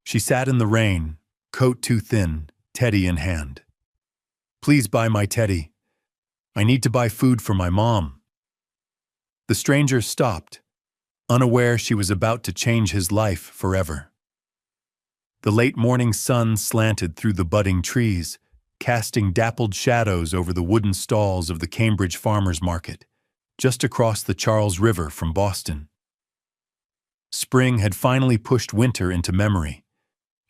She sat in the rain, coat too thin, teddy in hand. "Please buy my teddy. I need to buy food for my mom." The stranger stopped, unaware she was about to change his life forever. The late morning sun slanted through the budding trees, casting dappled shadows over the wooden stalls of the Cambridge Farmers Market, just across the Charles River from Boston. Spring had finally pushed winter into memory,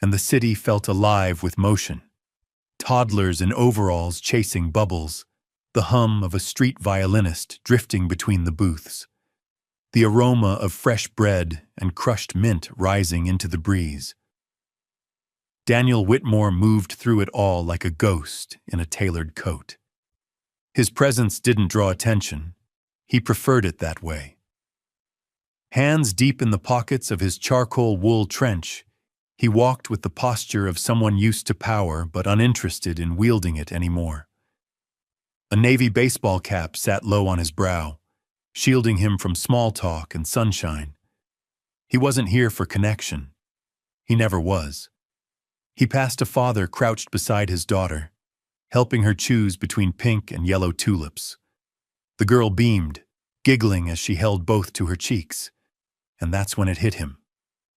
and the city felt alive with motion. Toddlers in overalls chasing bubbles, the hum of a street violinist drifting between the booths, the aroma of fresh bread and crushed mint rising into the breeze. Daniel Whitmore moved through it all like a ghost in a tailored coat. His presence didn't draw attention. He preferred it that way. Hands deep in the pockets of his charcoal wool trench, he walked with the posture of someone used to power but uninterested in wielding it anymore. A navy baseball cap sat low on his brow, shielding him from small talk and sunshine. He wasn't here for connection. He never was. He passed a father crouched beside his daughter, helping her choose between pink and yellow tulips. The girl beamed, giggling as she held both to her cheeks. And that's when it hit him.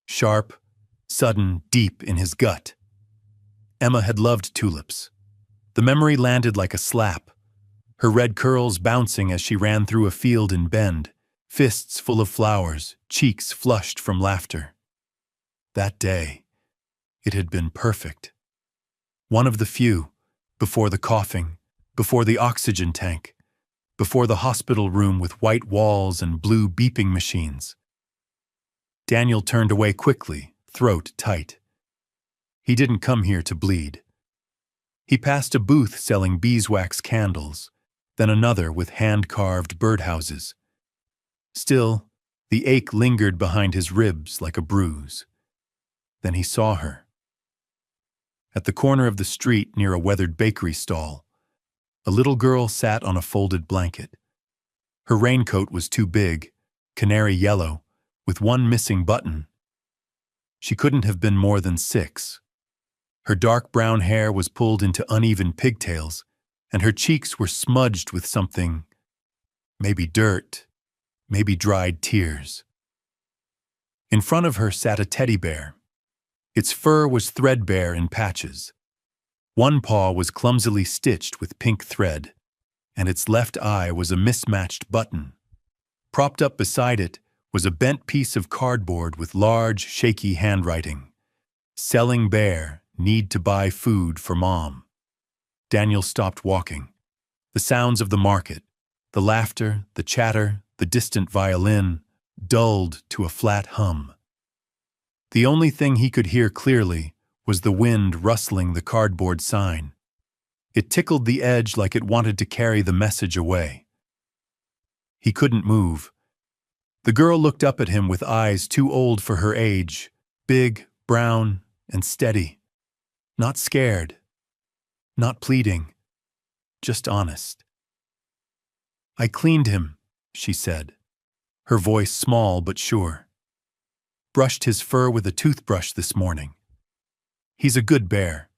Sharp, sudden, deep in his gut. Emma had loved tulips. The memory landed like a slap, her red curls bouncing as she ran through a field in Bend, fists full of flowers, cheeks flushed from laughter. That day, it had been perfect. One of the few, before the coughing, before the oxygen tank, before the hospital room with white walls and blue beeping machines. Daniel turned away quickly, throat tight. He didn't come here to bleed. He passed a booth selling beeswax candles, then another with hand-carved birdhouses. Still, the ache lingered behind his ribs like a bruise. Then he saw her. At the corner of the street near a weathered bakery stall, a little girl sat on a folded blanket. Her raincoat was too big, canary yellow, with one missing button. She couldn't have been more than 6. Her dark brown hair was pulled into uneven pigtails, and her cheeks were smudged with something, maybe dirt, maybe dried tears. In front of her sat a teddy bear. Its fur was threadbare in patches. One paw was clumsily stitched with pink thread, and its left eye was a mismatched button. Propped up beside it was a bent piece of cardboard with large, shaky handwriting. "Selling bear, need to buy food for mom." Daniel stopped walking. The sounds of the market, the laughter, the chatter, the distant violin, dulled to a flat hum. The only thing he could hear clearly was the wind rustling the cardboard sign. It tickled the edge like it wanted to carry the message away. He couldn't move. The girl looked up at him with eyes too old for her age, big, brown, and steady. Not scared. Not pleading. Just honest. "I cleaned him," she said, her voice small but sure. "Brushed his fur with a toothbrush this morning. He's a good bear.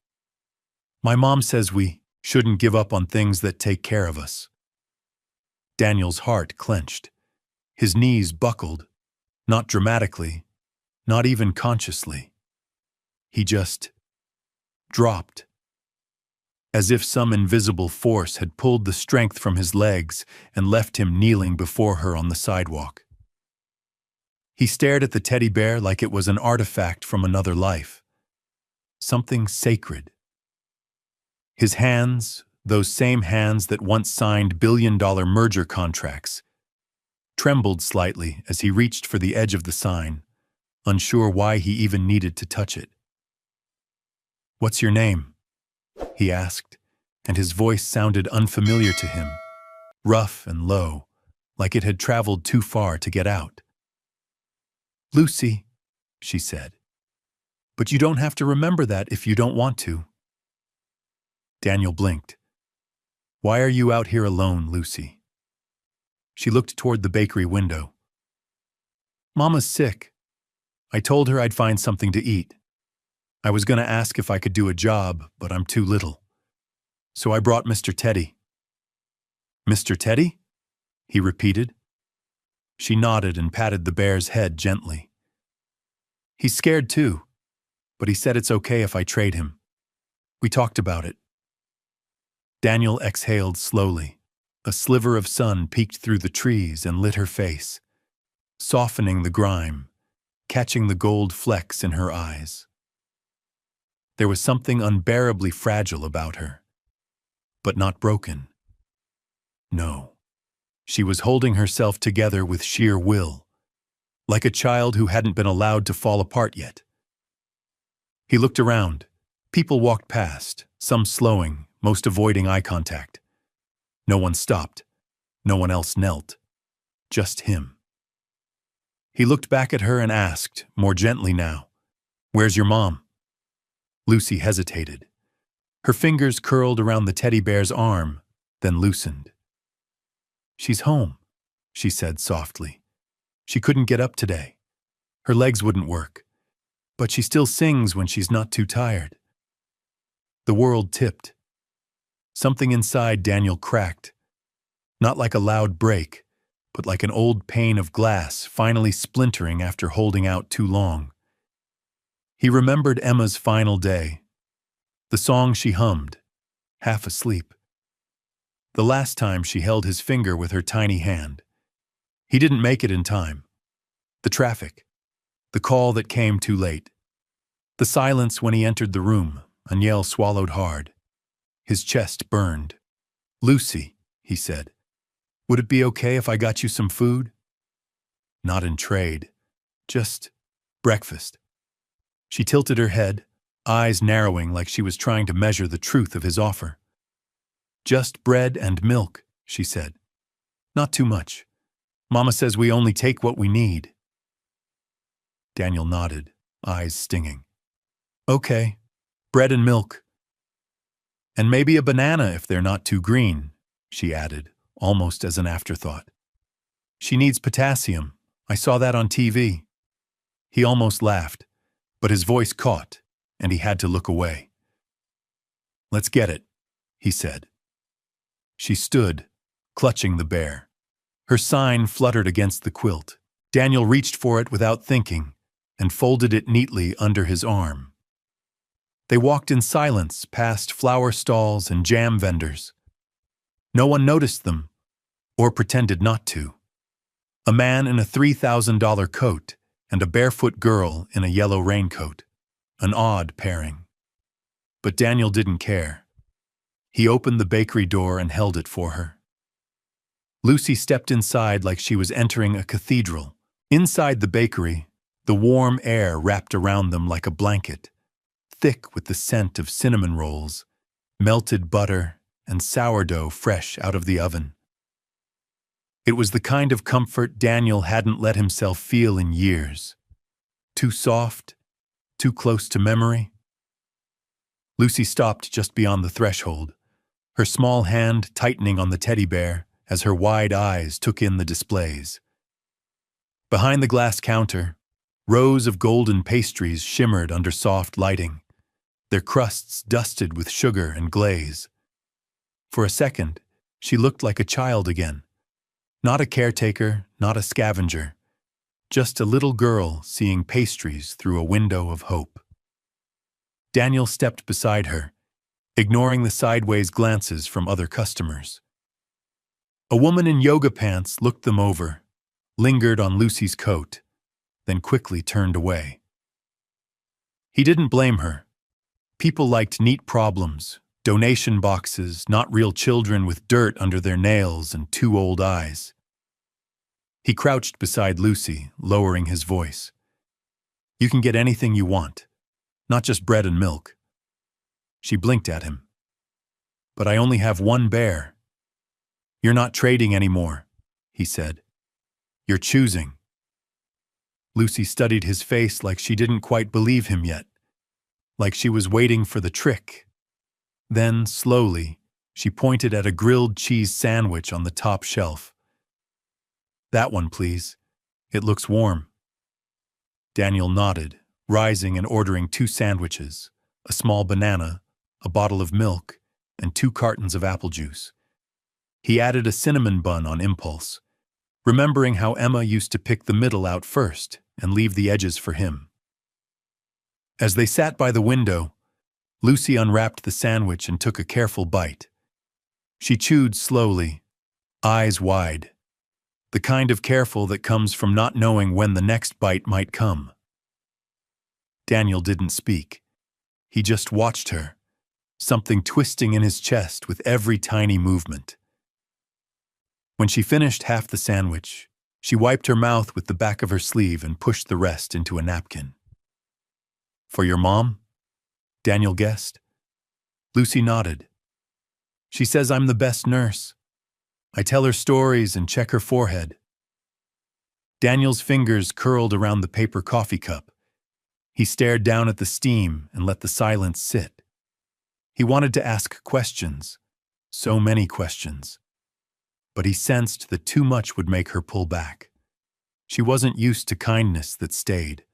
My mom says we shouldn't give up on things that take care of us." Daniel's heart clenched. His knees buckled, not dramatically, not even consciously. He just dropped, as if some invisible force had pulled the strength from his legs and left him kneeling before her on the sidewalk. He stared at the teddy bear like it was an artifact from another life, something sacred. His hands, those same hands that once signed billion-dollar merger contracts, trembled slightly as he reached for the edge of the sign, unsure why he even needed to touch it. "What's your name?" he asked, and his voice sounded unfamiliar to him, rough and low, like it had traveled too far to get out. "Lucy," she said. "But you don't have to remember that if you don't want to." Daniel blinked. "Why are you out here alone, Lucy?" She looked toward the bakery window. "Mama's sick. I told her I'd find something to eat." I was going to ask if I could do a job, but I'm too little. So I brought Mr. Teddy. Mr. Teddy? He repeated. She nodded and patted the bear's head gently. He's scared too, but he said it's okay if I trade him. We talked about it. Daniel exhaled slowly. A sliver of sun peeked through the trees and lit her face, softening the grime, catching the gold flecks in her eyes. There was something unbearably fragile about her, but not broken. No, she was holding herself together with sheer will, like a child who hadn't been allowed to fall apart yet. He looked around. People walked past, some slowing, most avoiding eye contact. No one stopped. No one else knelt. Just him. He looked back at her and asked, more gently now, "Where's your mom?" Lucy hesitated. Her fingers curled around the teddy bear's arm, then loosened. "She's home," she said softly. "She couldn't get up today. Her legs wouldn't work. But she still sings when she's not too tired." The world tipped. Something inside Daniel cracked, not like a loud break, but like an old pane of glass finally splintering after holding out too long. He remembered Emma's final day, the song she hummed, half asleep. The last time she held his finger with her tiny hand. He didn't make it in time. The traffic, the call that came too late, the silence when he entered the room. Aniel swallowed hard. His chest burned. "Lucy," he said, "would it be okay if I got you some food?" "Not in trade. Just breakfast." She tilted her head, eyes narrowing like she was trying to measure the truth of his offer. "Just bread and milk," she said. "Not too much. Mama says we only take what we need." Daniel nodded, eyes stinging. "Okay, bread and milk. And maybe a banana if they're not too green," she added, almost as an afterthought. "She needs potassium. I saw that on TV." He almost laughed, but his voice caught, and he had to look away. "Let's get it," he said. She stood, clutching the bear. Her sign fluttered against the quilt. Daniel reached for it without thinking and folded it neatly under his arm. They walked in silence past flower stalls and jam vendors. No one noticed them, or pretended not to. A man in a $3,000 coat and a barefoot girl in a yellow raincoat. An odd pairing. But Daniel didn't care. He opened the bakery door and held it for her. Lucy stepped inside like she was entering a cathedral. Inside the bakery, the warm air wrapped around them like a blanket, thick with the scent of cinnamon rolls, melted butter, and sourdough fresh out of the oven. It was the kind of comfort Daniel hadn't let himself feel in years. Too soft, too close to memory. Lucy stopped just beyond the threshold, her small hand tightening on the teddy bear as her wide eyes took in the displays. Behind the glass counter, rows of golden pastries shimmered under soft lighting, their crusts dusted with sugar and glaze. For a second, she looked like a child again. Not a caretaker, not a scavenger, just a little girl seeing pastries through a window of hope. Daniel stepped beside her, ignoring the sideways glances from other customers. A woman in yoga pants looked them over, lingered on Lucy's coat, then quickly turned away. He didn't blame her. People liked neat problems, donation boxes, not real children with dirt under their nails and too old eyes. He crouched beside Lucy, lowering his voice. "You can get anything you want, not just bread and milk." She blinked at him. "But I only have one bear." "You're not trading anymore," he said. "You're choosing." Lucy studied his face like she didn't quite believe him yet, like she was waiting for the trick. Then, slowly, she pointed at a grilled cheese sandwich on the top shelf. "That one, please. It looks warm." Daniel nodded, rising and ordering 2 sandwiches, a small banana, a bottle of milk, and 2 cartons of apple juice. He added a cinnamon bun on impulse, remembering how Emma used to pick the middle out first and leave the edges for him. As they sat by the window, Lucy unwrapped the sandwich and took a careful bite. She chewed slowly, eyes wide, the kind of careful that comes from not knowing when the next bite might come. Daniel didn't speak. He just watched her, something twisting in his chest with every tiny movement. When she finished half the sandwich, she wiped her mouth with the back of her sleeve and pushed the rest into a napkin. "For your mom?" Daniel guessed. Lucy nodded. "She says I'm the best nurse. I tell her stories and check her forehead." Daniel's fingers curled around the paper coffee cup. He stared down at the steam and let the silence sit. He wanted to ask questions, so many questions. But he sensed that too much would make her pull back. She wasn't used to kindness that stayed.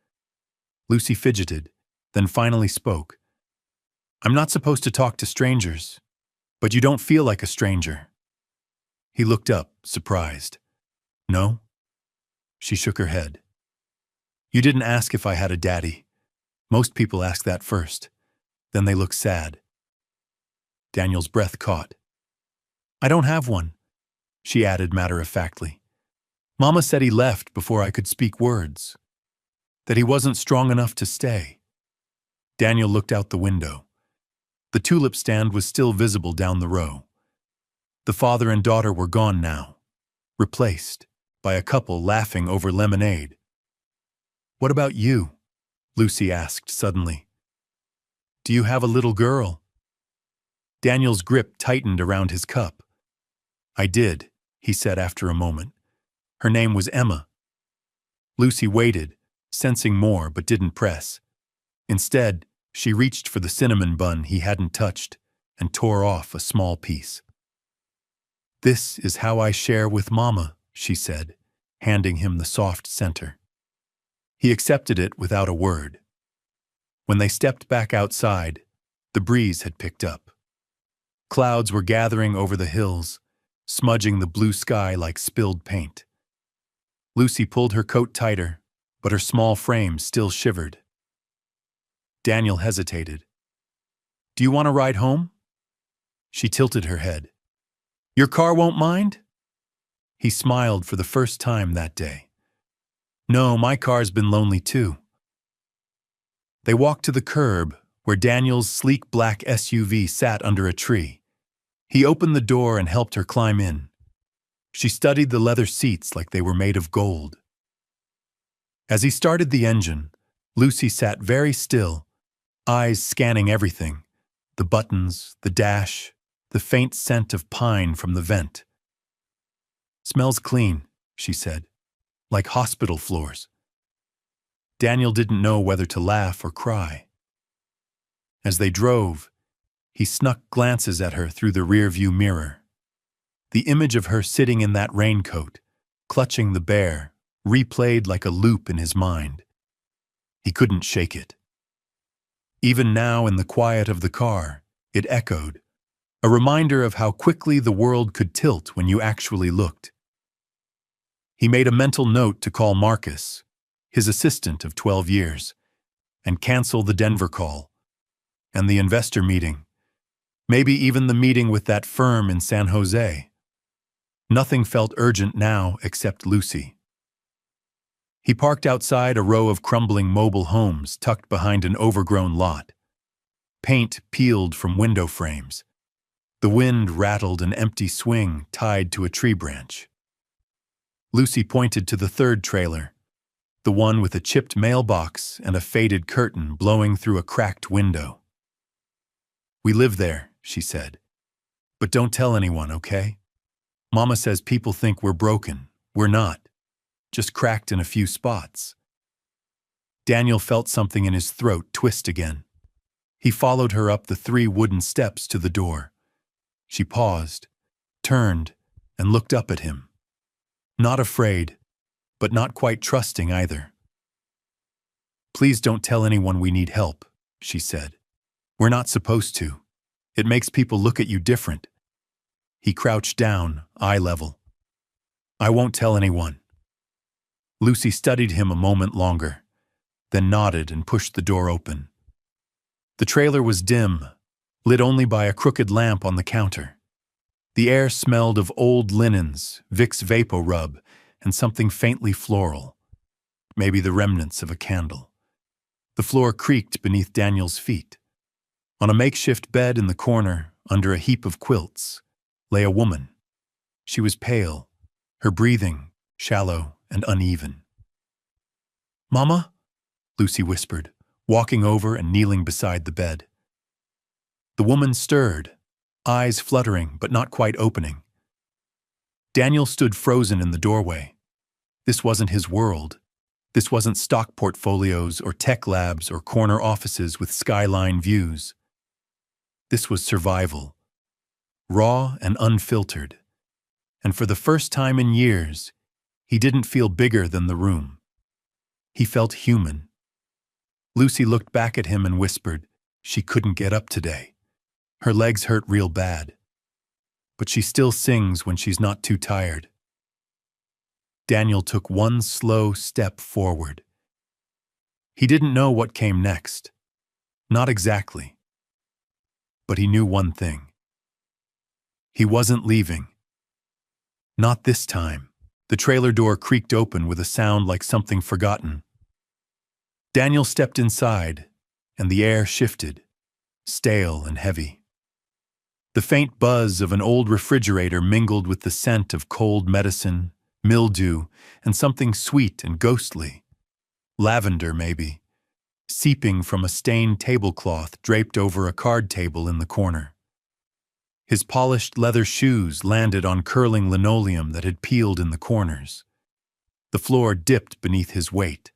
Lucy fidgeted, then finally spoke. "I'm not supposed to talk to strangers, but you don't feel like a stranger." He looked up, surprised. "No?" She shook her head. "You didn't ask if I had a daddy. Most people ask that first. Then they look sad." Daniel's breath caught. "I don't have one," she added matter-of-factly. "Mama said he left before I could speak words, that he wasn't strong enough to stay." Daniel looked out the window. The tulip stand was still visible down the row. The father and daughter were gone now, replaced by a couple laughing over lemonade. "What about you?" Lucy asked suddenly. "Do you have a little girl?" Daniel's grip tightened around his cup. "I did," he said after a moment. "Her name was Emma." Lucy waited, sensing more but didn't press. Instead, she reached for the cinnamon bun he hadn't touched and tore off a small piece. "This is how I share with Mama," she said, handing him the soft center. He accepted it without a word. When they stepped back outside, the breeze had picked up. Clouds were gathering over the hills, smudging the blue sky like spilled paint. Lucy pulled her coat tighter, but her small frame still shivered. Daniel hesitated. "Do you want to ride home?" She tilted her head. "Your car won't mind?" He smiled for the first time that day. "No, my car's been lonely too." They walked to the curb, where Daniel's sleek black SUV sat under a tree. He opened the door and helped her climb in. She studied the leather seats like they were made of gold. As he started the engine, Lucy sat very still, eyes scanning everything, the buttons, the dash, the faint scent of pine from the vent. "Smells clean," she said, "like hospital floors." Daniel didn't know whether to laugh or cry. As they drove, he snuck glances at her through the rearview mirror. The image of her sitting in that raincoat, clutching the bear, replayed like a loop in his mind. He couldn't shake it. Even now in the quiet of the car, it echoed, a reminder of how quickly the world could tilt when you actually looked. He made a mental note to call Marcus, his assistant of 12 years, and cancel the Denver call, and the investor meeting, maybe even the meeting with that firm in San Jose. Nothing felt urgent now except Lucy. He parked outside a row of crumbling mobile homes tucked behind an overgrown lot. Paint peeled from window frames. The wind rattled an empty swing tied to a tree branch. Lucy pointed to the third trailer, the one with a chipped mailbox and a faded curtain blowing through a cracked window. "We live there," she said. "But don't tell anyone, okay? Mama says people think we're broken. We're not. Just cracked in a few spots." Daniel felt something in his throat twist again. He followed her up the 3 wooden steps to the door. She paused, turned, and looked up at him. Not afraid, but not quite trusting either. Please don't tell anyone we need help, she said. We're not supposed to. It makes people look at you different. He crouched down, eye level. I won't tell anyone. Lucy studied him a moment longer, then nodded and pushed the door open. The trailer was dim, lit only by a crooked lamp on the counter. The air smelled of old linens, Vicks Vapo Rub, and something faintly floral, maybe the remnants of a candle. The floor creaked beneath Daniel's feet. On a makeshift bed in the corner, under a heap of quilts, lay a woman. She was pale, her breathing shallow and uneven. "Mama?" Lucy whispered, walking over and kneeling beside the bed. The woman stirred, eyes fluttering but not quite opening. Daniel stood frozen in the doorway. This wasn't his world. This wasn't stock portfolios or tech labs or corner offices with skyline views. This was survival, raw and unfiltered. And for the first time in years, he didn't feel bigger than the room. He felt human. Lucy looked back at him and whispered she couldn't get up today. Her legs hurt real bad. But she still sings when she's not too tired. Daniel took one slow step forward. He didn't know what came next. Not exactly. But he knew one thing. He wasn't leaving. Not this time. The trailer door creaked open with a sound like something forgotten. Daniel stepped inside, and the air shifted, stale and heavy. The faint buzz of an old refrigerator mingled with the scent of cold medicine, mildew, and something sweet and ghostly. Lavender, maybe, seeping from a stained tablecloth draped over a card table in the corner. His polished leather shoes landed on curling linoleum that had peeled in the corners. The floor dipped beneath his weight.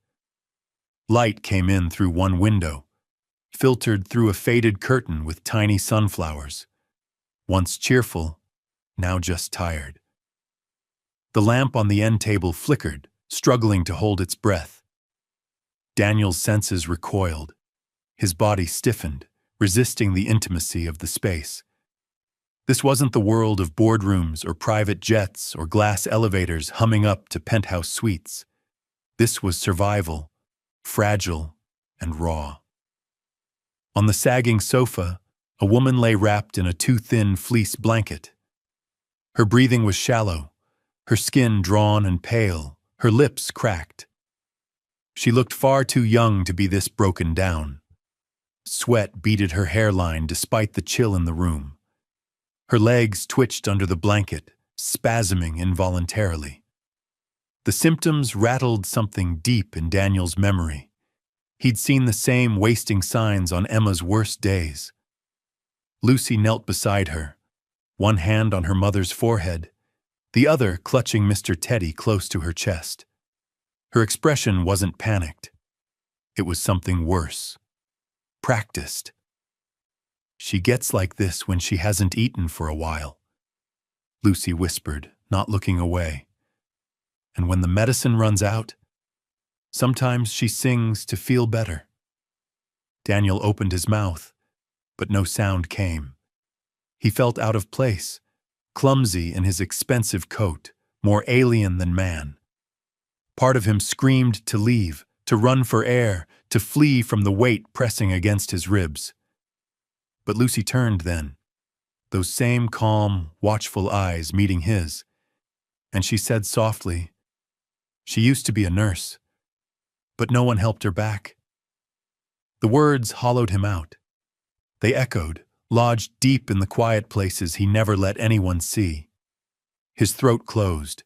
Light came in through one window, filtered through a faded curtain with tiny sunflowers. Once cheerful, now just tired. The lamp on the end table flickered, struggling to hold its breath. Daniel's senses recoiled. His body stiffened, resisting the intimacy of the space. This wasn't the world of boardrooms or private jets or glass elevators humming up to penthouse suites. This was survival, fragile and raw. On the sagging sofa, a woman lay wrapped in a too-thin fleece blanket. Her breathing was shallow, her skin drawn and pale, her lips cracked. She looked far too young to be this broken down. Sweat beaded her hairline despite the chill in the room. Her legs twitched under the blanket, spasming involuntarily. The symptoms rattled something deep in Daniel's memory. He'd seen the same wasting signs on Emma's worst days. Lucy knelt beside her, one hand on her mother's forehead, the other clutching Mr. Teddy close to her chest. Her expression wasn't panicked. It was something worse. Practiced. She gets like this when she hasn't eaten for a while, Lucy whispered, not looking away. And when the medicine runs out, sometimes she sings to feel better. Daniel opened his mouth, but no sound came. He felt out of place, clumsy in his expensive coat, more alien than man. Part of him screamed to leave, to run for air, to flee from the weight pressing against his ribs. But Lucy turned then, those same calm, watchful eyes meeting his, and she said softly, "She used to be a nurse, but no one helped her back." The words hollowed him out. They echoed, lodged deep in the quiet places he never let anyone see. His throat closed.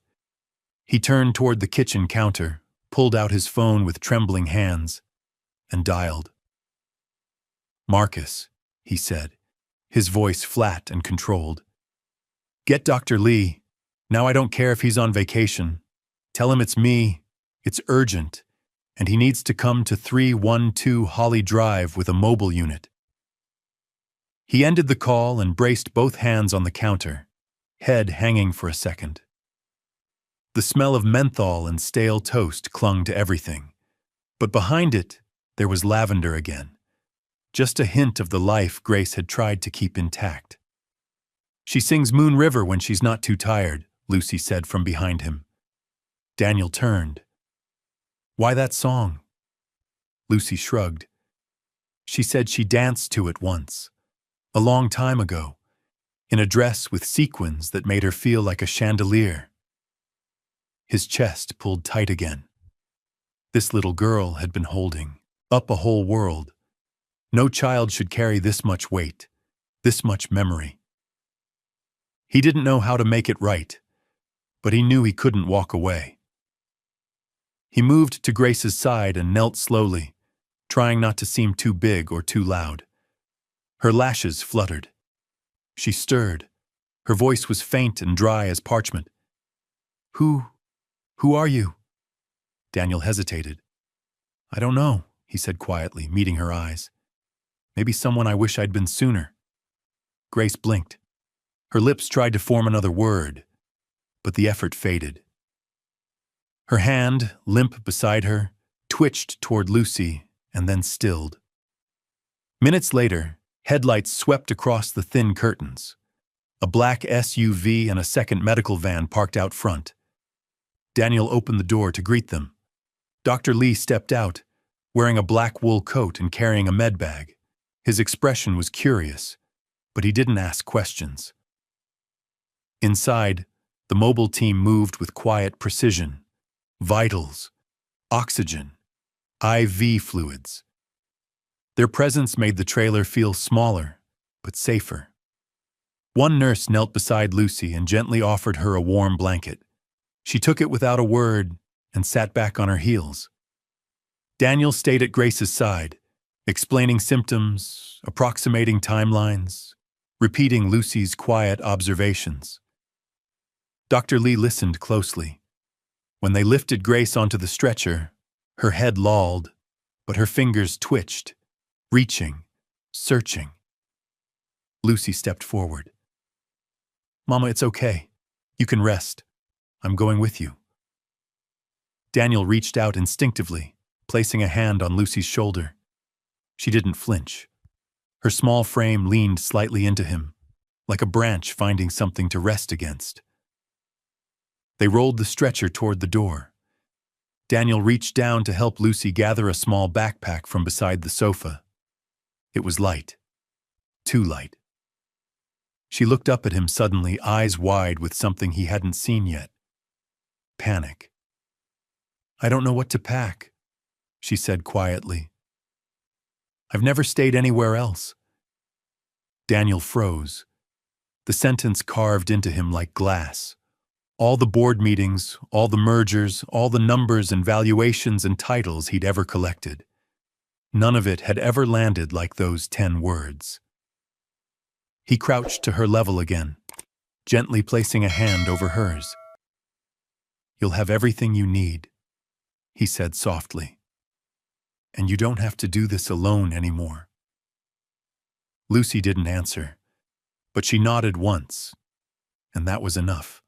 He turned toward the kitchen counter, pulled out his phone with trembling hands, and dialed. "Marcus," he said, his voice flat and controlled. "Get Dr. Lee. Now I don't care if he's on vacation. Tell him it's me. It's urgent. And he needs to come to 312 Holly Drive with a mobile unit." He ended the call and braced both hands on the counter, head hanging for a second. The smell of menthol and stale toast clung to everything, but behind it, There was lavender again. Just a hint of the life Grace had tried to keep intact. "She sings Moon River when she's not too tired," Lucy said from behind him. Daniel turned. "Why that song?" Lucy shrugged. "She said she danced to it once, a long time ago, in a dress with sequins that made her feel like a chandelier." His chest pulled tight again. This little girl had been holding up a whole world. No child should carry this much weight, this much memory. He didn't know how to make it right, but he knew he couldn't walk away. He moved to Grace's side and knelt slowly, trying not to seem too big or too loud. Her lashes fluttered. She stirred. Her voice was faint and dry as parchment. Who are you?" Daniel hesitated. "I don't know," he said quietly, meeting her eyes. "Maybe someone I wish I'd been sooner." Grace blinked. Her lips tried to form another word, but the effort faded. Her hand, limp beside her, twitched toward Lucy and then stilled. Minutes later, headlights swept across the thin curtains. A black SUV and a second medical van parked out front. Daniel opened the door to greet them. Dr. Lee stepped out, wearing a black wool coat and carrying a med bag. His expression was curious, but he didn't ask questions. Inside, the mobile team moved with quiet precision. Vitals, oxygen, IV fluids. Their presence made the trailer feel smaller, but safer. One nurse knelt beside Lucy and gently offered her a warm blanket. She took it without a word and sat back on her heels. Daniel stayed at Grace's side, explaining symptoms, approximating timelines, repeating Lucy's quiet observations. Dr. Lee listened closely. When they lifted Grace onto the stretcher, her head lolled, but her fingers twitched, reaching, searching. Lucy stepped forward. "Mama, it's okay. You can rest. I'm going with you." Daniel reached out instinctively, placing a hand on Lucy's shoulder. She didn't flinch. Her small frame leaned slightly into him, like a branch finding something to rest against. They rolled the stretcher toward the door. Daniel reached down to help Lucy gather a small backpack from beside the sofa. It was light. Too light. She looked up at him suddenly, eyes wide with something he hadn't seen yet. Panic. "I don't know what to pack," she said quietly. "I've never stayed anywhere else." Daniel froze. The sentence carved into him like glass. All the board meetings, all the mergers, all the numbers and valuations and titles he'd ever collected. None of it had ever landed like those 10 words. He crouched to her level again, gently placing a hand over hers. "You'll have everything you need," he said softly. "And you don't have to do this alone anymore." Lucy didn't answer, but she nodded once, and that was enough.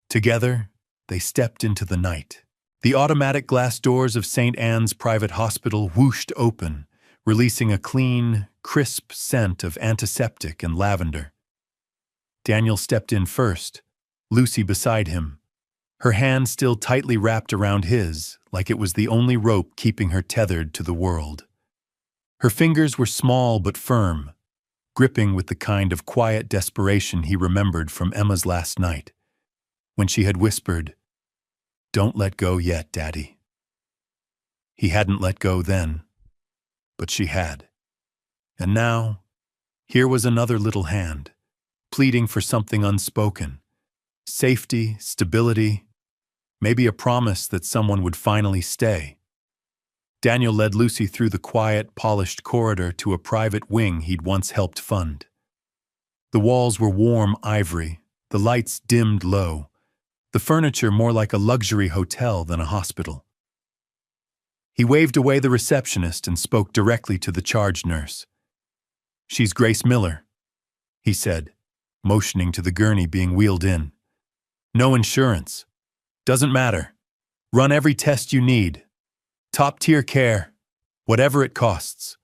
Together, they stepped into the night. The automatic glass doors of St. Anne's private hospital whooshed open, releasing a clean, crisp scent of antiseptic and lavender. Daniel stepped in first, Lucy beside him, her hand still tightly wrapped around his, like it was the only rope keeping her tethered to the world. Her fingers were small but firm, gripping with the kind of quiet desperation he remembered from Emma's last night, when she had whispered, "Don't let go yet, Daddy." He hadn't let go then, but she had. And now, here was another little hand, pleading for something unspoken. Safety, stability, maybe a promise that someone would finally stay. Daniel led Lucy through the quiet, polished corridor to a private wing he'd once helped fund. The walls were warm ivory, the lights dimmed low, the furniture more like a luxury hotel than a hospital. He waved away the receptionist and spoke directly to the charge nurse. "She's Grace Miller," he said, motioning to the gurney being wheeled in. "No insurance. Doesn't matter. Run every test you need. Top-tier care. Whatever it costs.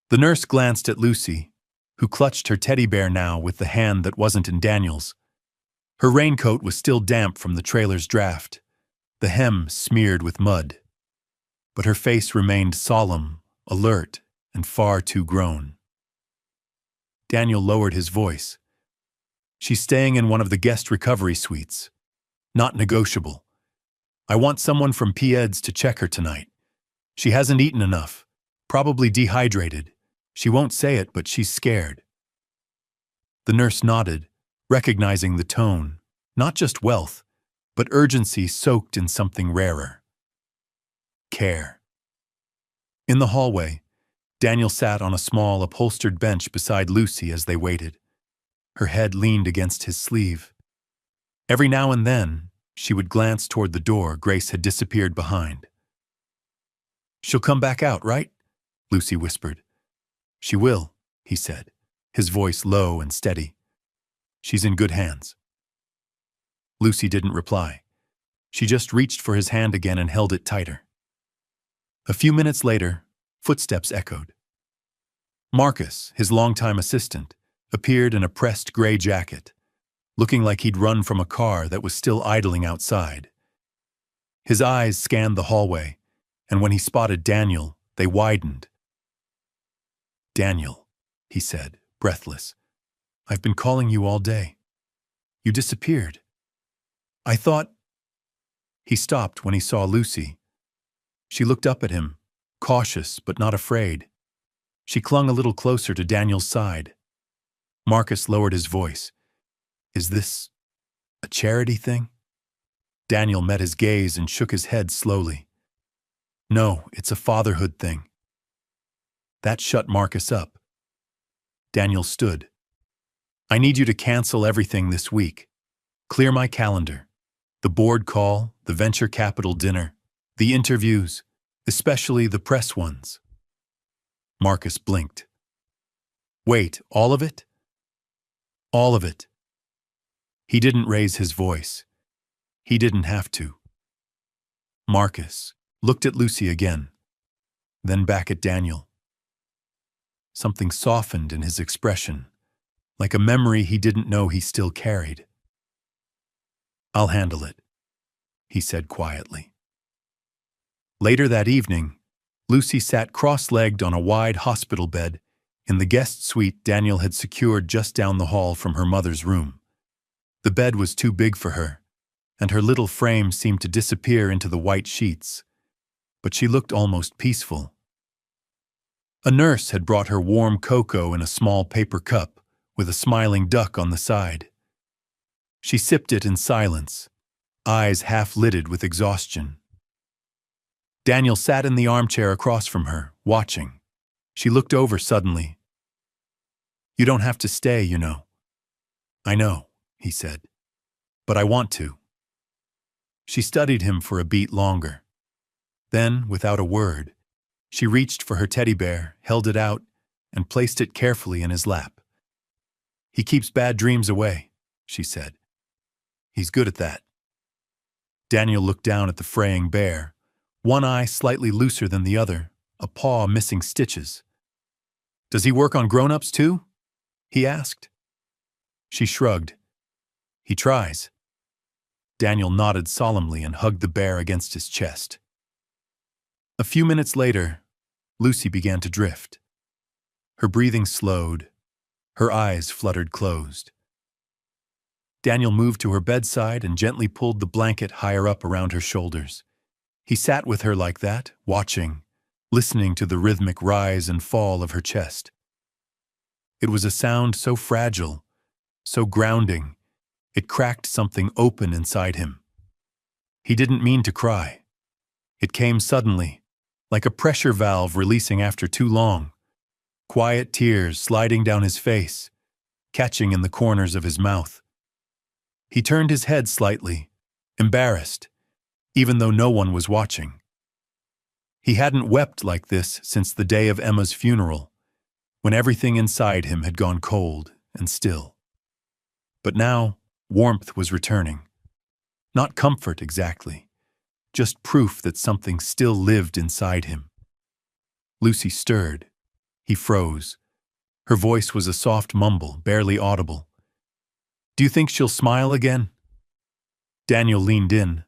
The nurse glanced at Lucy, who clutched her teddy bear now with the hand that wasn't in Daniel's. Her raincoat was still damp from the trailer's draft, the hem smeared with mud. But her face remained solemn, alert, and far too grown. Daniel lowered his voice. She's staying in one of the guest recovery suites. Not negotiable. I want someone from PEDS to check her tonight. She hasn't eaten enough, probably dehydrated. She won't say it, but she's scared. The nurse nodded, recognizing the tone, not just wealth, but urgency soaked in something rarer. Care. In the hallway, Daniel sat on a small, upholstered bench beside Lucy as they waited. Her head leaned against his sleeve. Every now and then, she would glance toward the door Grace had disappeared behind. "She'll come back out, right?" Lucy whispered. "She will," he said, his voice low and steady. "She's in good hands." Lucy didn't reply. She just reached for his hand again and held it tighter. A few minutes later, footsteps echoed. Marcus, his longtime assistant, appeared in a pressed gray jacket, looking like he'd run from a car that was still idling outside. His eyes scanned the hallway, and when he spotted Daniel, they widened. "Daniel," he said, breathless, "I've been calling you all day. You disappeared. I thought—" He stopped when he saw Lucy. She looked up at him, cautious but not afraid. She clung a little closer to Daniel's side. Marcus lowered his voice. "Is this a charity thing?" Daniel met his gaze and shook his head slowly. "No, it's a fatherhood thing." That shut Marcus up. Daniel stood. "I need you to cancel everything this week. Clear my calendar. The board call, the venture capital dinner, the interviews, especially the press ones." Marcus blinked. "Wait, all of it?" "All of it." He didn't raise his voice. He didn't have to. Marcus looked at Lucy again, then back at Daniel. Something softened in his expression, like a memory he didn't know he still carried. "I'll handle it," he said quietly. Later that evening, Lucy sat cross-legged on a wide hospital bed in the guest suite Daniel had secured just down the hall from her mother's room. The bed was too big for her, and her little frame seemed to disappear into the white sheets, but she looked almost peaceful. A nurse had brought her warm cocoa in a small paper cup with a smiling duck on the side. She sipped it in silence, eyes half-lidded with exhaustion. Daniel sat in the armchair across from her, watching. She looked over suddenly. "You don't have to stay, you know." "I know," he said, "but I want to." She studied him for a beat longer. Then, without a word, she reached for her teddy bear, held it out, and placed it carefully in his lap. "He keeps bad dreams away," she said. "He's good at that." Daniel looked down at the fraying bear, one eye slightly looser than the other, a paw missing stitches. "Does he work on grown-ups too?" he asked. She shrugged. "He tries." Daniel nodded solemnly and hugged the bear against his chest. A few minutes later, Lucy began to drift. Her breathing slowed. Her eyes fluttered closed. Daniel moved to her bedside and gently pulled the blanket higher up around her shoulders. He sat with her like that, watching, listening to the rhythmic rise and fall of her chest. It was a sound so fragile, so grounding, it cracked something open inside him. He didn't mean to cry. It came suddenly, like a pressure valve releasing after too long. Quiet tears sliding down his face, catching in the corners of his mouth. He turned his head slightly, embarrassed, even though no one was watching. He hadn't wept like this since the day of Emma's funeral, when everything inside him had gone cold and still. But now, warmth was returning. Not comfort exactly, just proof that something still lived inside him. Lucy stirred. He froze. Her voice was a soft mumble, barely audible. "Do you think she'll smile again?" Daniel leaned in,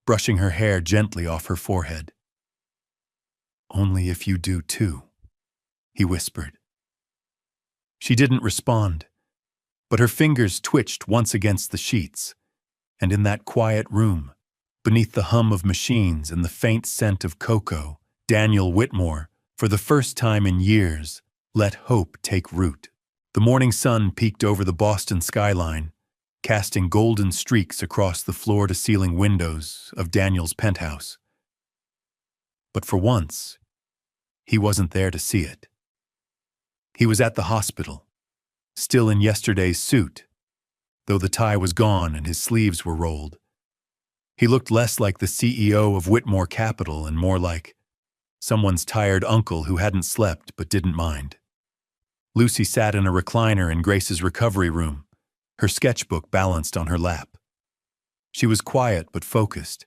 brushing her hair gently off her forehead. "Only if you do too," he whispered. She didn't respond, but her fingers twitched once against the sheets, and in that quiet room, beneath the hum of machines and the faint scent of cocoa, Daniel Whitmore, for the first time in years, let hope take root. The morning sun peeked over the Boston skyline, casting golden streaks across the floor-to-ceiling windows of Daniel's penthouse. But for once, he wasn't there to see it. He was at the hospital, still in yesterday's suit, though the tie was gone and his sleeves were rolled. He looked less like the CEO of Whitmore Capital and more like someone's tired uncle who hadn't slept but didn't mind. Lucy sat in a recliner in Grace's recovery room, her sketchbook balanced on her lap. She was quiet but focused,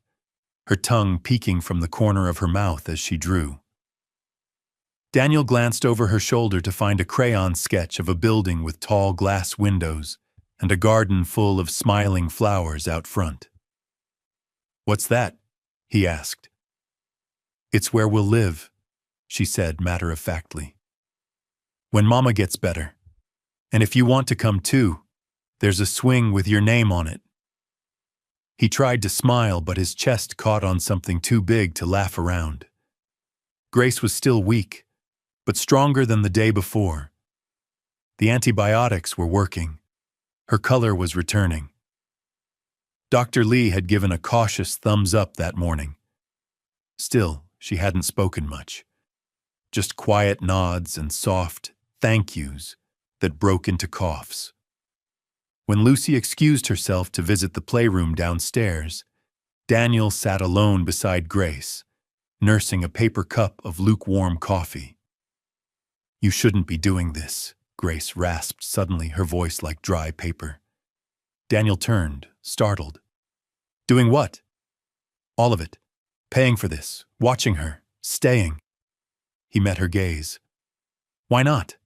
her tongue peeking from the corner of her mouth as she drew. Daniel glanced over her shoulder to find a crayon sketch of a building with tall glass windows and a garden full of smiling flowers out front. "What's that?" he asked. "It's where we'll live," she said matter-of-factly. "When Mama gets better. And if you want to come too, there's a swing with your name on it." He tried to smile, but his chest caught on something too big to laugh around. Grace was still weak, but stronger than the day before. The antibiotics were working. Her color was returning. Dr. Lee had given a cautious thumbs up that morning. Still, she hadn't spoken much. Just quiet nods and soft thank yous that broke into coughs. When Lucy excused herself to visit the playroom downstairs, Daniel sat alone beside Grace, nursing a paper cup of lukewarm coffee. "You shouldn't be doing this," Grace rasped suddenly, her voice like dry paper. Daniel turned, startled. "Doing what?" "All of it. Paying for this, watching her, staying." He met her gaze. "Why not?"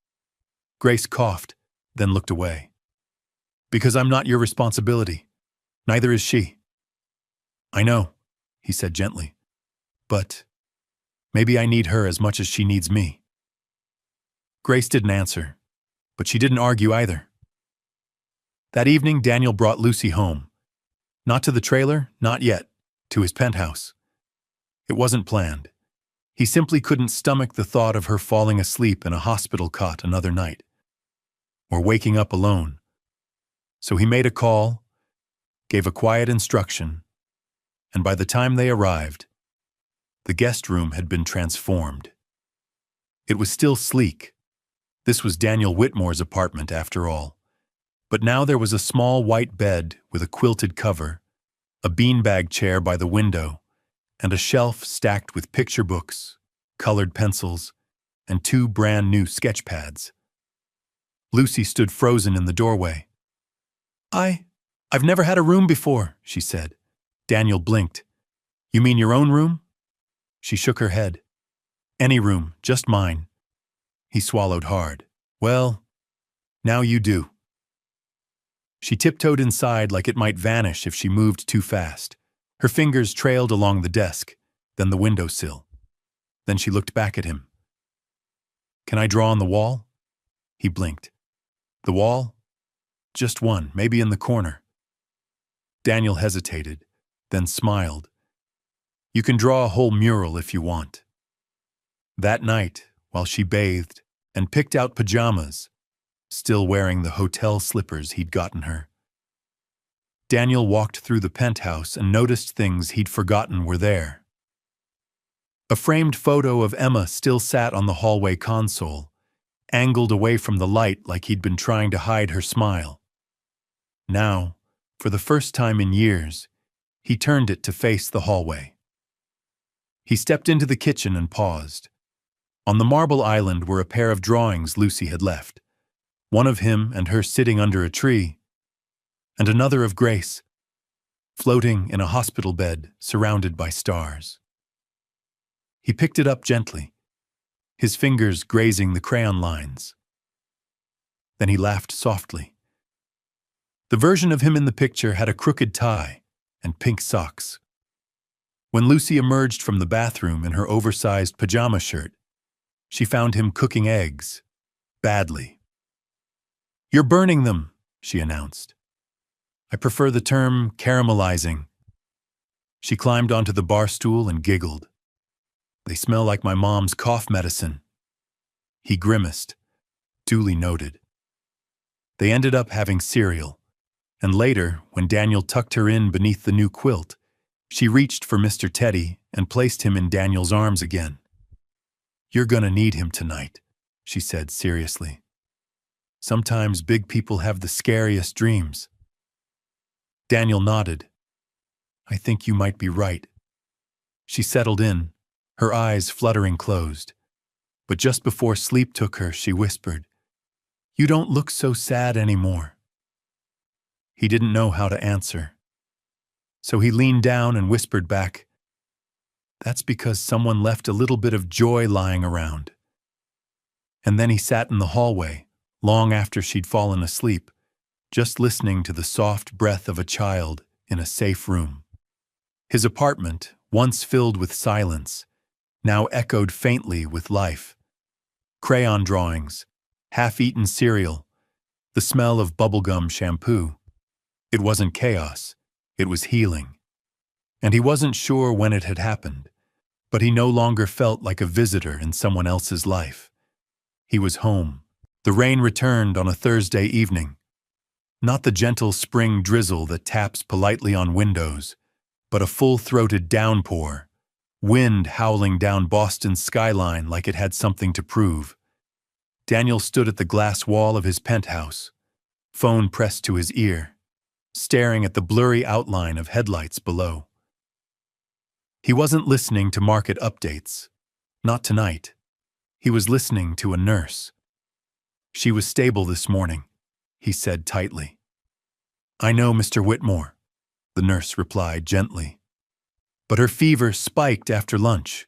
Grace coughed, then looked away. "Because I'm not your responsibility. Neither is she." "I know," he said gently. "But maybe I need her as much as she needs me." Grace didn't answer, but she didn't argue either. That evening, Daniel brought Lucy home. Not to the trailer, not yet, to his penthouse. It wasn't planned. He simply couldn't stomach the thought of her falling asleep in a hospital cot another night, or waking up alone. So he made a call, gave a quiet instruction, and by the time they arrived, the guest room had been transformed. It was still sleek. This was Daniel Whitmore's apartment after all. But now there was a small white bed with a quilted cover, a beanbag chair by the window, and a shelf stacked with picture books, colored pencils, and 2 brand-new sketch pads. Lucy stood frozen in the doorway. I've never had a room before," she said. Daniel blinked. "You mean your own room?" She shook her head. "Any room, just mine." He swallowed hard. "Well, now you do." She tiptoed inside like it might vanish if she moved too fast. Her fingers trailed along the desk, then the windowsill. Then she looked back at him. "Can I draw on the wall?" He blinked. "The wall? Just one, maybe in the corner." Daniel hesitated, then smiled. "You can draw a whole mural if you want." That night, while she bathed and picked out pajamas, still wearing the hotel slippers he'd gotten her, Daniel walked through the penthouse and noticed things he'd forgotten were there. A framed photo of Emma still sat on the hallway console, angled away from the light like he'd been trying to hide her smile. Now, for the first time in years, he turned it to face the hallway. He stepped into the kitchen and paused. On the marble island were a pair of drawings Lucy had left, one of him and her sitting under a tree, and another of Grace, floating in a hospital bed surrounded by stars. He picked it up gently. his fingers grazing the crayon lines. Then he laughed softly. The version of him in the picture had a crooked tie and pink socks. When Lucy emerged from the bathroom in her oversized pajama shirt, she found him cooking eggs, badly. "You're burning them," she announced. "I prefer the term caramelizing." She climbed onto the bar stool and giggled. "They smell like my mom's cough medicine." He grimaced, duly noted. They ended up having cereal, and later, when Daniel tucked her in beneath the new quilt, she reached for Mr. Teddy and placed him in Daniel's arms again. "You're gonna need him tonight," she said seriously. "Sometimes big people have the scariest dreams." Daniel nodded. "I think you might be right." She settled in, her eyes fluttering closed. But just before sleep took her, she whispered, "You don't look so sad anymore." He didn't know how to answer. So he leaned down and whispered back, "That's because someone left a little bit of joy lying around." And then he sat in the hallway, long after she'd fallen asleep, just listening to the soft breath of a child in a safe room. His apartment, once filled with silence, now echoed faintly with life. Crayon drawings, half-eaten cereal, the smell of bubblegum shampoo. It wasn't chaos, it was healing. And he wasn't sure when it had happened, but he no longer felt like a visitor in someone else's life. He was home. The rain returned on a Thursday evening. Not the gentle spring drizzle that taps politely on windows, but a full-throated downpour, wind howling down Boston's skyline like it had something to prove. Daniel stood at the glass wall of his penthouse, phone pressed to his ear, staring at the blurry outline of headlights below. He wasn't listening to market updates. Not tonight. He was listening to a nurse. "She was stable this morning," he said tightly. "I know, Mr. Whitmore," the nurse replied gently. "But her fever spiked after lunch.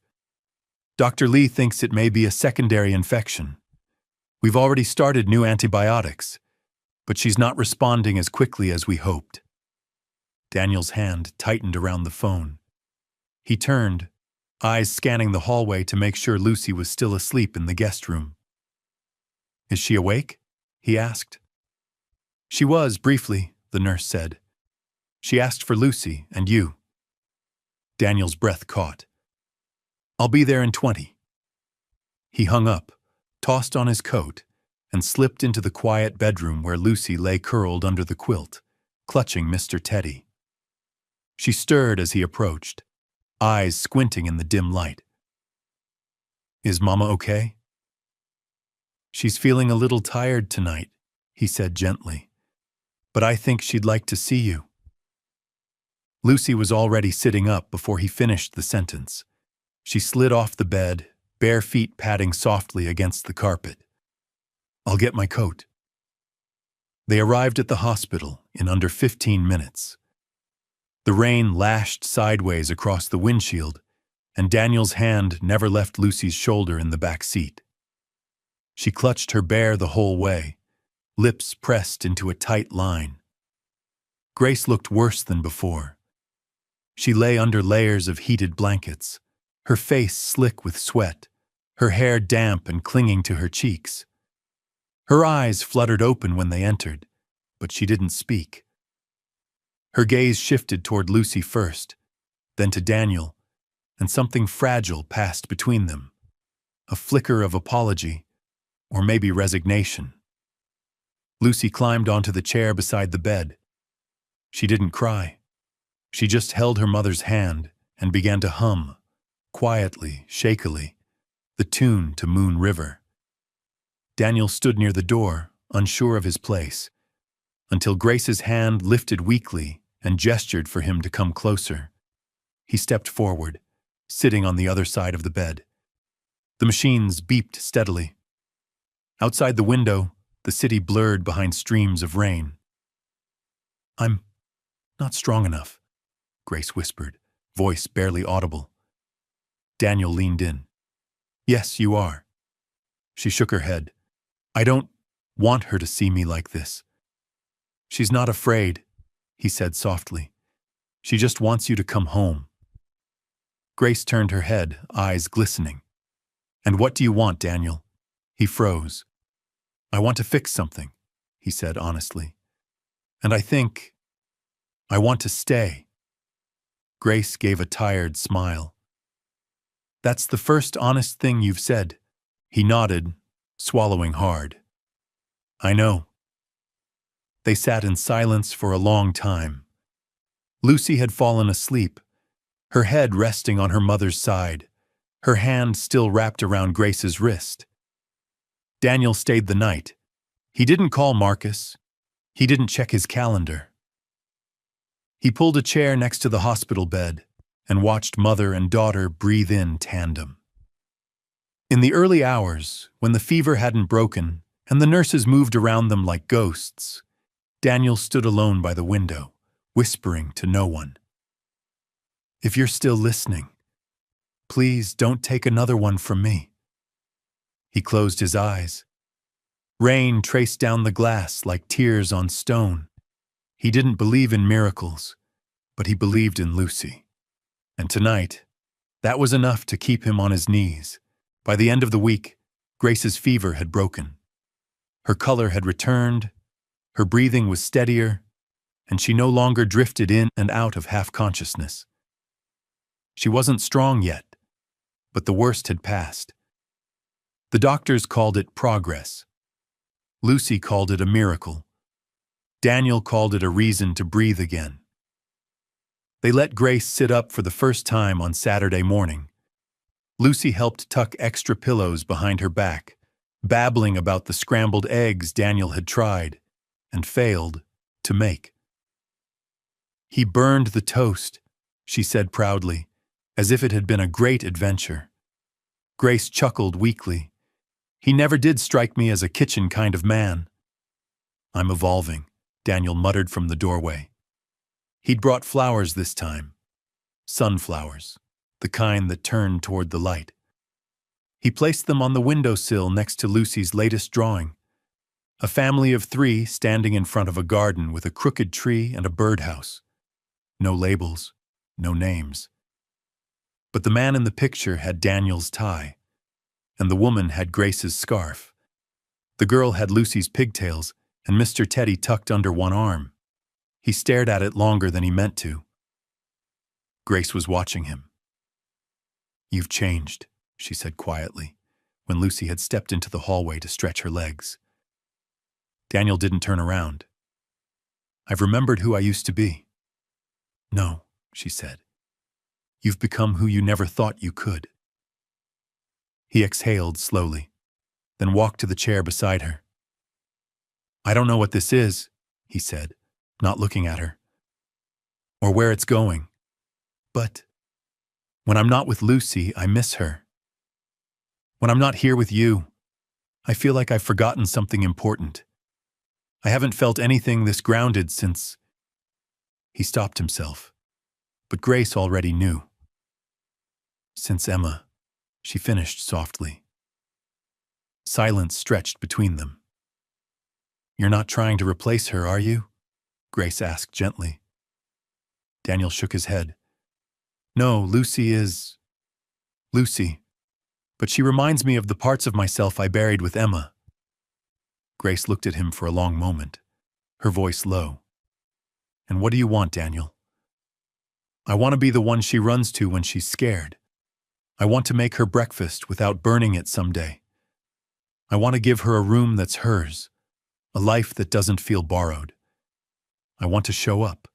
Dr. Lee thinks it may be a secondary infection. We've already started new antibiotics, but she's not responding as quickly as we hoped." Daniel's hand tightened around the phone. He turned, eyes scanning the hallway to make sure Lucy was still asleep in the guest room. "Is she awake?" he asked. "She was, briefly," the nurse said. "She asked for Lucy and you." Daniel's breath caught. "I'll be there in 20. He hung up, tossed on his coat, and slipped into the quiet bedroom where Lucy lay curled under the quilt, clutching Mr. Teddy. She stirred as he approached, eyes squinting in the dim light. "Is Mama okay?" "She's feeling a little tired tonight," he said gently. "But I think she'd like to see you." Lucy was already sitting up before he finished the sentence. She slid off the bed, bare feet padding softly against the carpet. "I'll get my coat." They arrived at the hospital in under 15 minutes. The rain lashed sideways across the windshield, and Daniel's hand never left Lucy's shoulder in the back seat. She clutched her bear the whole way, lips pressed into a tight line. Grace looked worse than before. She lay under layers of heated blankets, her face slick with sweat, her hair damp and clinging to her cheeks. Her eyes fluttered open when they entered, but she didn't speak. Her gaze shifted toward Lucy first, then to Daniel, and something fragile passed between them. A flicker of apology, or maybe resignation. Lucy climbed onto the chair beside the bed. She didn't cry. She just held her mother's hand and began to hum, quietly, shakily, the tune to Moon River. Daniel stood near the door, unsure of his place, until Grace's hand lifted weakly and gestured for him to come closer. He stepped forward, sitting on the other side of the bed. The machines beeped steadily. Outside the window, the city blurred behind streams of rain. "I'm not strong enough," Grace whispered, voice barely audible. Daniel leaned in. "Yes, you are," She shook her head. I don't want her to see me like this. She's not afraid, he said softly. She just wants you to come home. Grace turned her head, eyes glistening. And what do you want, Daniel? He froze. I want to fix something, he said honestly. And I want to stay. Grace gave a tired smile. That's the first honest thing you've said. He nodded, swallowing hard. I know. They sat in silence for a long time. Lucy had fallen asleep, her head resting on her mother's side, her hand still wrapped around Grace's wrist. Daniel stayed the night. He didn't call Marcus. He didn't check his calendar. He pulled a chair next to the hospital bed and watched mother and daughter breathe in tandem. In the early hours, when the fever hadn't broken and the nurses moved around them like ghosts, Daniel stood alone by the window, whispering to no one. If you're still listening, please don't take another one from me. He closed his eyes. Rain traced down the glass like tears on stone. He didn't believe in miracles, but he believed in Lucy. And tonight, that was enough to keep him on his knees. By the end of the week, Grace's fever had broken. Her color had returned, her breathing was steadier, and she no longer drifted in and out of half-consciousness. She wasn't strong yet, but the worst had passed. The doctors called it progress. Lucy called it a miracle. Daniel called it a reason to breathe again. They let Grace sit up for the first time on Saturday morning. Lucy helped tuck extra pillows behind her back, babbling about the scrambled eggs Daniel had tried and failed to make. He burned the toast, she said proudly, as if it had been a great adventure. Grace chuckled weakly. He never did strike me as a kitchen kind of man. I'm evolving, Daniel muttered from the doorway. He'd brought flowers this time. Sunflowers, the kind that turned toward the light. He placed them on the windowsill next to Lucy's latest drawing. A family of 3 standing in front of a garden with a crooked tree and a birdhouse. No labels, no names. But the man in the picture had Daniel's tie, and the woman had Grace's scarf. The girl had Lucy's pigtails, and Mr. Teddy tucked under one arm. He stared at it longer than he meant to. Grace was watching him. You've changed, she said quietly, when Lucy had stepped into the hallway to stretch her legs. Daniel didn't turn around. I've remembered who I used to be. No, she said. You've become who you never thought you could. He exhaled slowly, then walked to the chair beside her. I don't know what this is, he said, not looking at her, or where it's going. But when I'm not with Lucy, I miss her. When I'm not here with you, I feel like I've forgotten something important. I haven't felt anything this grounded since... He stopped himself, but Grace already knew. Since Emma, she finished softly. Silence stretched between them. You're not trying to replace her, are you? Grace asked gently. Daniel shook his head. No, Lucy is... Lucy. But she reminds me of the parts of myself I buried with Emma. Grace looked at him for a long moment, her voice low. And what do you want, Daniel? I want to be the one she runs to when she's scared. I want to make her breakfast without burning it someday. I want to give her a room that's hers, a life that doesn't feel borrowed. I want to show up.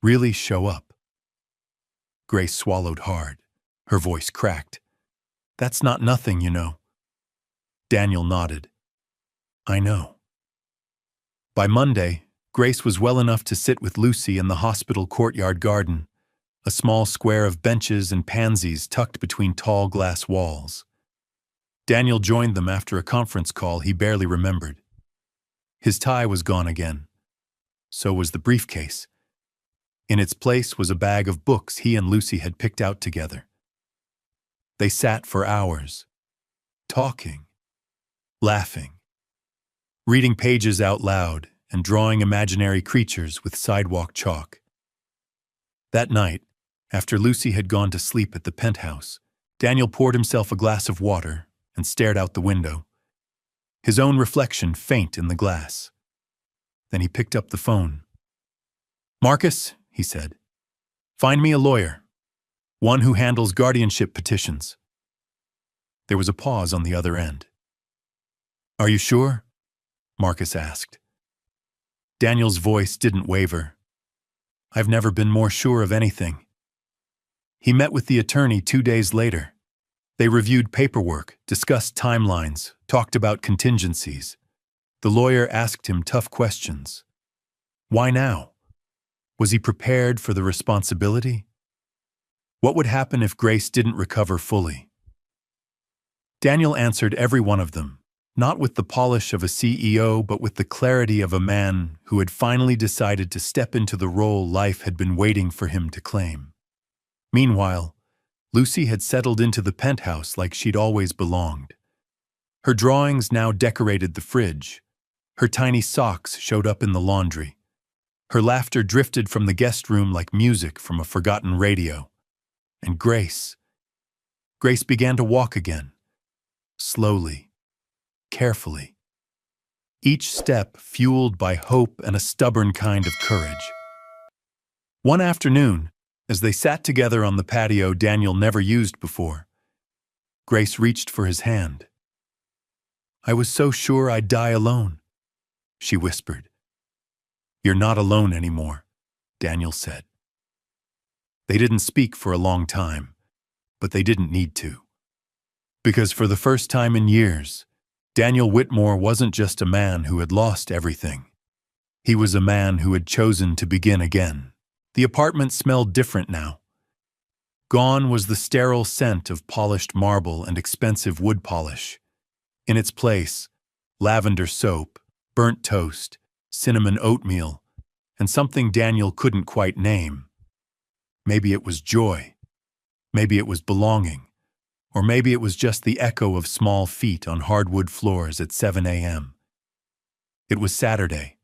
Really show up. Grace swallowed hard. Her voice cracked. That's not nothing, you know. Daniel nodded. I know. By Monday, Grace was well enough to sit with Lucy in the hospital courtyard garden, a small square of benches and pansies tucked between tall glass walls. Daniel joined them after a conference call he barely remembered. His tie was gone again. So was the briefcase. In its place was a bag of books he and Lucy had picked out together. They sat for hours, talking, laughing, reading pages out loud and drawing imaginary creatures with sidewalk chalk. That night, after Lucy had gone to sleep at the penthouse, Daniel poured himself a glass of water and stared out the window, his own reflection faint in the glass. Then he picked up the phone. "Marcus," he said, "find me a lawyer, one who handles guardianship petitions." There was a pause on the other end. "Are you sure?" Marcus asked. Daniel's voice didn't waver. "I've never been more sure of anything." He met with the attorney 2 days later. They reviewed paperwork, discussed timelines, talked about contingencies. The lawyer asked him tough questions. Why now? Was he prepared for the responsibility? What would happen if Grace didn't recover fully? Daniel answered every one of them, not with the polish of a CEO, but with the clarity of a man who had finally decided to step into the role life had been waiting for him to claim. Meanwhile, Lucy had settled into the penthouse like she'd always belonged. Her drawings now decorated the fridge. Her tiny socks showed up in the laundry. Her laughter drifted from the guest room like music from a forgotten radio. And Grace began to walk again, slowly, carefully. Each step fueled by hope and a stubborn kind of courage. One afternoon, as they sat together on the patio Daniel never used before, Grace reached for his hand. "I was so sure I'd die alone," she whispered. "You're not alone anymore," Daniel said. They didn't speak for a long time, but they didn't need to. Because for the first time in years, Daniel Whitmore wasn't just a man who had lost everything. He was a man who had chosen to begin again. The apartment smelled different now. Gone was the sterile scent of polished marble and expensive wood polish. In its place, lavender soap, burnt toast, cinnamon oatmeal, and something Daniel couldn't quite name. Maybe it was joy. Maybe it was belonging. Or maybe it was just the echo of small feet on hardwood floors at 7 a.m. It was Saturday.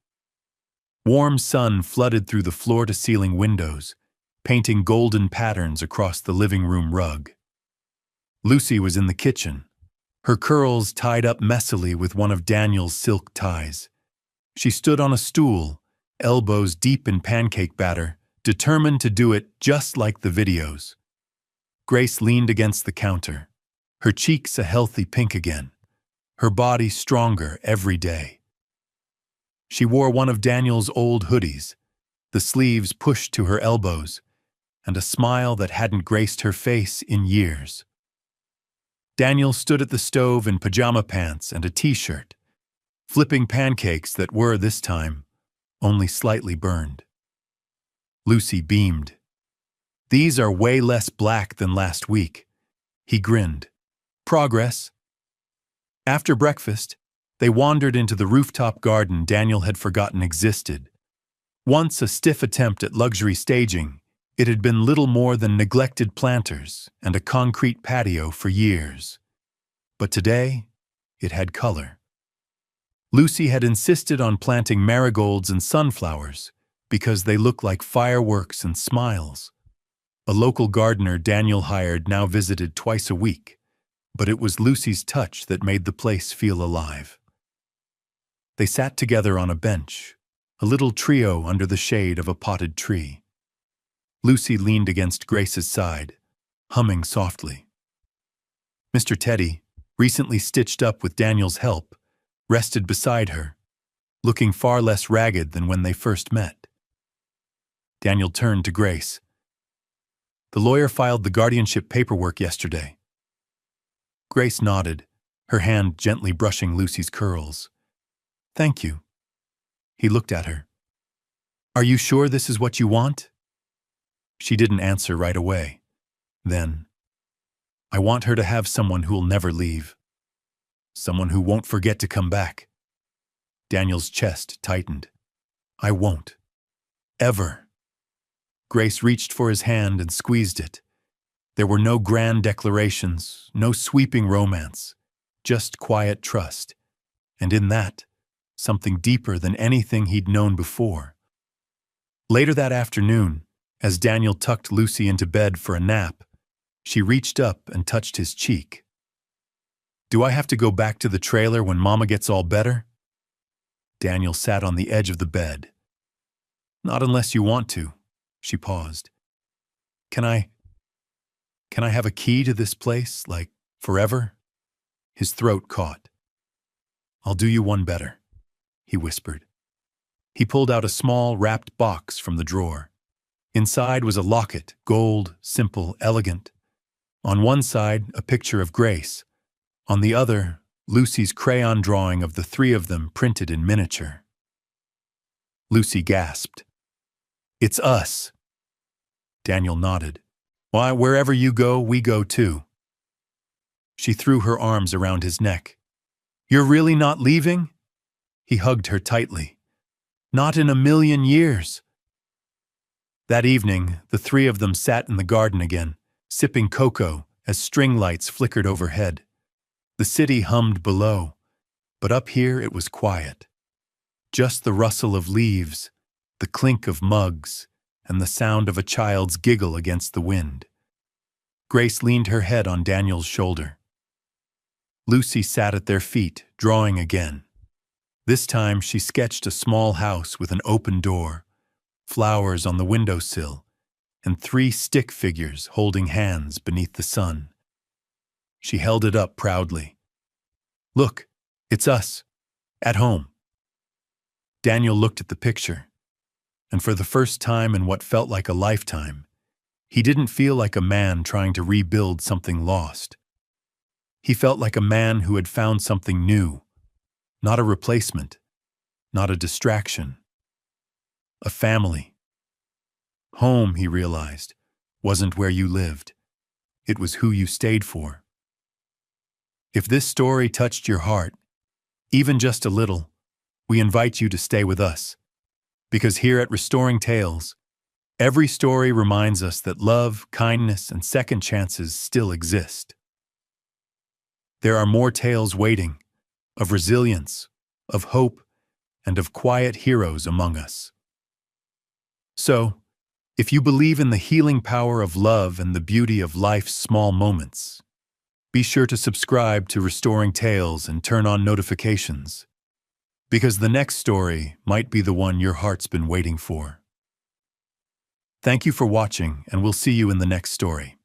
Warm sun flooded through the floor-to-ceiling windows, painting golden patterns across the living room rug. Lucy was in the kitchen, her curls tied up messily with one of Daniel's silk ties. She stood on a stool, elbows deep in pancake batter, determined to do it just like the videos. Grace leaned against the counter, her cheeks a healthy pink again, her body stronger every day. She wore one of Daniel's old hoodies, the sleeves pushed to her elbows, and a smile that hadn't graced her face in years. Daniel stood at the stove in pajama pants and a t-shirt, flipping pancakes that were, this time, only slightly burned. Lucy beamed. "These are way less black than last week." He grinned. "Progress." After breakfast, they wandered into the rooftop garden Daniel had forgotten existed. Once a stiff attempt at luxury staging, it had been little more than neglected planters and a concrete patio for years. But today, it had color. Lucy had insisted on planting marigolds and sunflowers because they look like fireworks and smiles. A local gardener Daniel hired now visited twice a week, but it was Lucy's touch that made the place feel alive. They sat together on a bench, a little trio under the shade of a potted tree. Lucy leaned against Grace's side, humming softly. Mr. Teddy, recently stitched up with Daniel's help, rested beside her, looking far less ragged than when they first met. Daniel turned to Grace. "The lawyer filed the guardianship paperwork yesterday." Grace nodded, her hand gently brushing Lucy's curls. "Thank you." He looked at her. "Are you sure this is what you want?" She didn't answer right away. Then, "I want her to have someone who'll never leave. Someone who won't forget to come back." Daniel's chest tightened. "I won't. Ever." Grace reached for his hand and squeezed it. There were no grand declarations, no sweeping romance, just quiet trust. and in that, something deeper than anything he'd known before. Later that afternoon, as Daniel tucked Lucy into bed for a nap, she reached up and touched his cheek. "Do I have to go back to the trailer when Mama gets all better?" Daniel sat on the edge of the bed. "Not unless you want to." She paused. Can I have a key to this place, like, forever?" His throat caught. "I'll do you one better," he whispered. He pulled out a small, wrapped box from the drawer. Inside was a locket, gold, simple, elegant. On one side, a picture of Grace. On the other, Lucy's crayon drawing of the three of them printed in miniature. Lucy gasped. "It's us." Daniel nodded. "Why, wherever you go, we go too." She threw her arms around his neck. "You're really not leaving?" He hugged her tightly. "Not in a million years." That evening, the three of them sat in the garden again, sipping cocoa as string lights flickered overhead. The city hummed below, but up here it was quiet. Just the rustle of leaves, the clink of mugs, and the sound of a child's giggle against the wind. Grace leaned her head on Daniel's shoulder. Lucy sat at their feet, drawing again. This time she sketched a small house with an open door, flowers on the windowsill, and 3 stick figures holding hands beneath the sun. She held it up proudly. "Look, it's us, at home." Daniel looked at the picture, and for the first time in what felt like a lifetime, he didn't feel like a man trying to rebuild something lost. He felt like a man who had found something new, not a replacement, not a distraction. A family. Home, he realized, wasn't where you lived. It was who you stayed for. If this story touched your heart, even just a little, we invite you to stay with us. Because here at Restoring Tales, every story reminds us that love, kindness, and second chances still exist. There are more tales waiting, of resilience, of hope, and of quiet heroes among us. So, if you believe in the healing power of love and the beauty of life's small moments, be sure to subscribe to Restoring Tales and turn on notifications, because the next story might be the one your heart's been waiting for. Thank you for watching, and we'll see you in the next story.